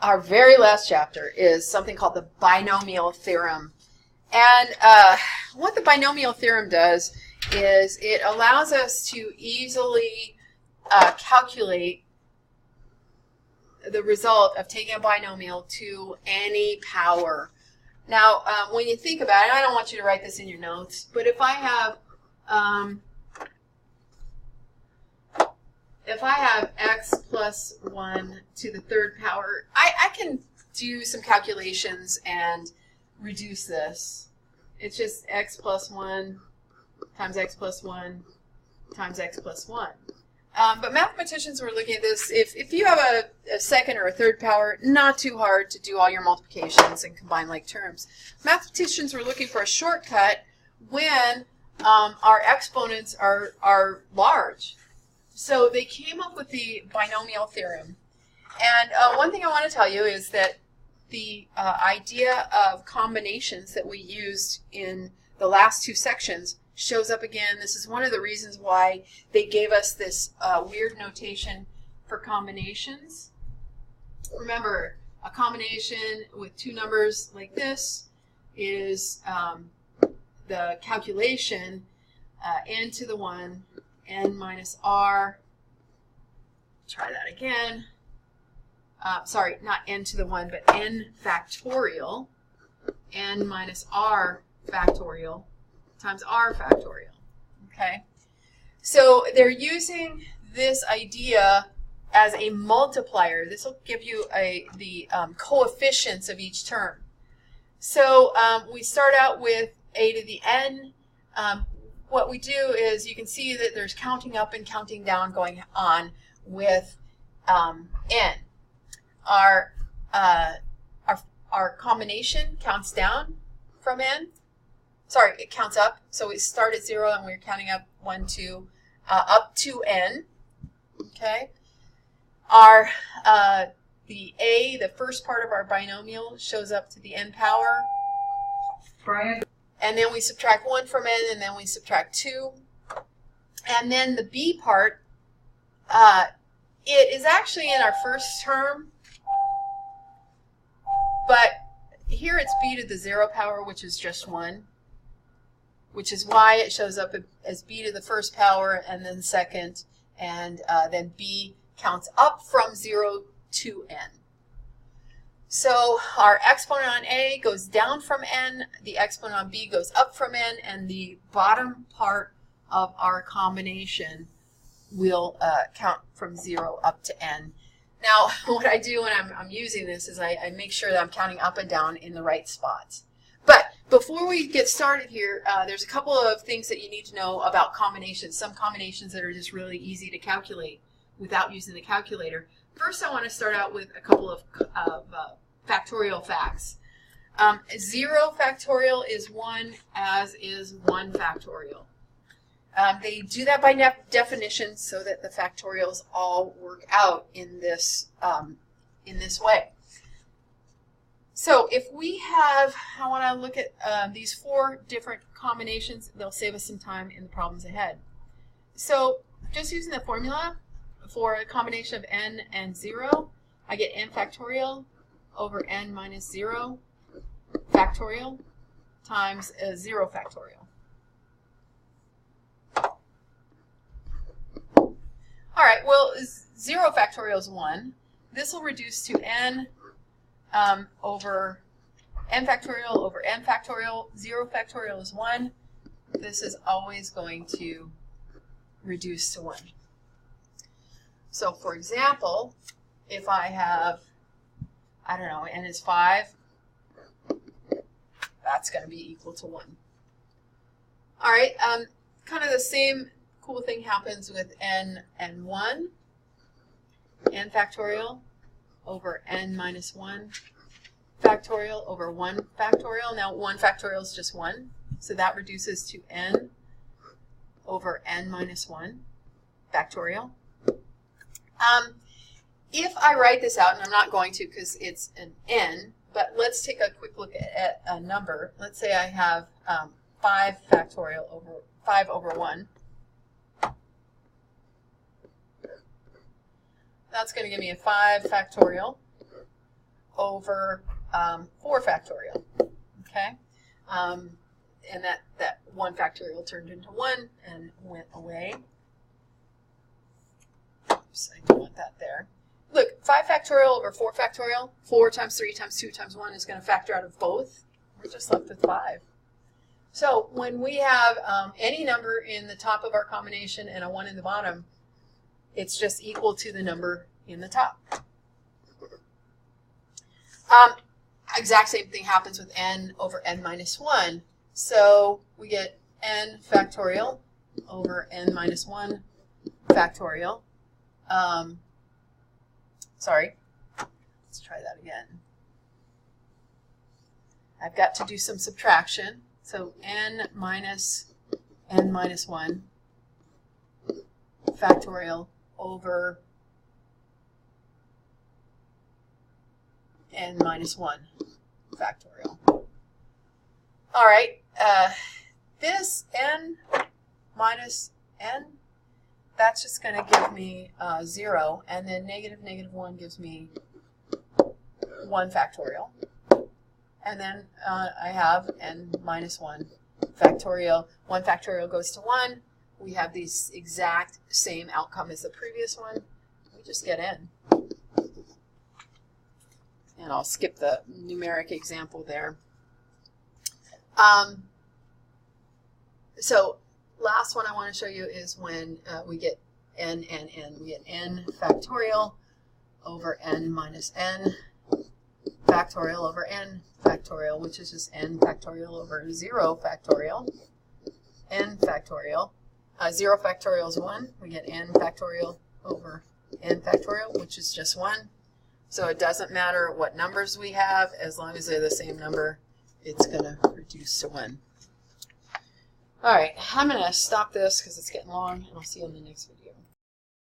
our very last chapter is something called the binomial theorem. And what the binomial theorem does is it allows us to easily calculate the result of taking a binomial to any power. Now, when you think about it, I don't want you to write this in your notes, but if I have x plus 1 to the third power, I can do some calculations and reduce this. It's just x plus 1 times x plus 1 times x plus 1. But mathematicians were looking at this. If you have a second or a third power, not too hard to do all your multiplications and combine like terms. Mathematicians were looking for a shortcut when our exponents are large. So they came up with the binomial theorem. And one thing I want to tell you is that the idea of combinations that we used in the last two sections shows up again. This is one of the reasons why they gave us this weird notation for combinations. Remember, a combination with two numbers like this is the calculation n to the 1, n minus r. Try that again. Sorry, not n to the 1, but n factorial, n minus r factorial times r factorial. Okay? So they're using this idea as a multiplier. This will give you the coefficients of each term. So we start out with a to the n. What we do is you can see that there's counting up and counting down going on with n. Our combination counts down from n. Sorry, it counts up. So we start at 0 and we're counting up 1, 2, up to n. Okay. The first part of our binomial shows up to the n power. Brian? And then we subtract 1 from n, and then we subtract 2. And then the b part, it is actually in our first term, but here it's b to the 0 power, which is just 1, which is why it shows up as b to the first power and then second, and then b counts up from 0 to n. So our exponent on a goes down from n, the exponent on b goes up from n, and the bottom part of our combination will count from 0 up to n. Now, what I do when I'm using this is I make sure that I'm counting up and down in the right spots. But before we get started here, there's a couple of things that you need to know about combinations. Some combinations that are just really easy to calculate without using the calculator. First, I want to start out with a couple of factorial facts. 0 factorial is 1, as is 1 factorial. They do that by definition so that the factorials all work out in this way. So if we have, I want to look at these 4 different combinations. They'll save us some time in the problems ahead. So just using the formula for a combination of n and 0, I get n factorial over n minus 0 factorial times 0 factorial. All right, well, 0 factorial is 1. This will reduce to n over n factorial over n factorial. 0 factorial is 1. This is always going to reduce to 1. So, for example, if I have, I don't know, n is 5, that's going to be equal to 1. All right, kind of the same cool thing happens with n and 1. N factorial over n minus 1 factorial over 1 factorial. Now 1 factorial is just 1, so that reduces to n over n minus 1 factorial. If I write this out, and I'm not going to because it's an n, but let's take a quick look at a number. Let's say I have 5 factorial over 5 over 1. That's going to give me a 5 factorial over 4 factorial. Okay? And that 1 factorial turned into 1 and went away. Oops, I don't want that there. Look, 5 factorial over 4 factorial, 4 times 3 times 2 times 1 is going to factor out of both. We're just left with 5. So when we have any number in the top of our combination and a 1 in the bottom, it's just equal to the number in the top. Exact same thing happens with n over n minus 1. So we get n factorial over n minus 1 factorial. Sorry, let's try that again. I've got to do some subtraction. So n minus 1 factorial over n minus 1 factorial. All right, this n minus n, that's just going to give me 0, and then negative 1 gives me 1 factorial. And then I have n minus 1 factorial. 1 factorial goes to 1. We have the exact same outcome as the previous one. We just get n. And I'll skip the numeric example there. So last one I want to show you is when we get n. We get n factorial over n minus n factorial over n factorial, which is just n factorial over 0 factorial. N factorial. 0 factorial is 1. We get n factorial over n factorial, which is just 1. So it doesn't matter what numbers we have, as long as they're the same number, it's going to reduce to 1. All right, I'm going to stop this because it's getting long, and I'll see you in the next video.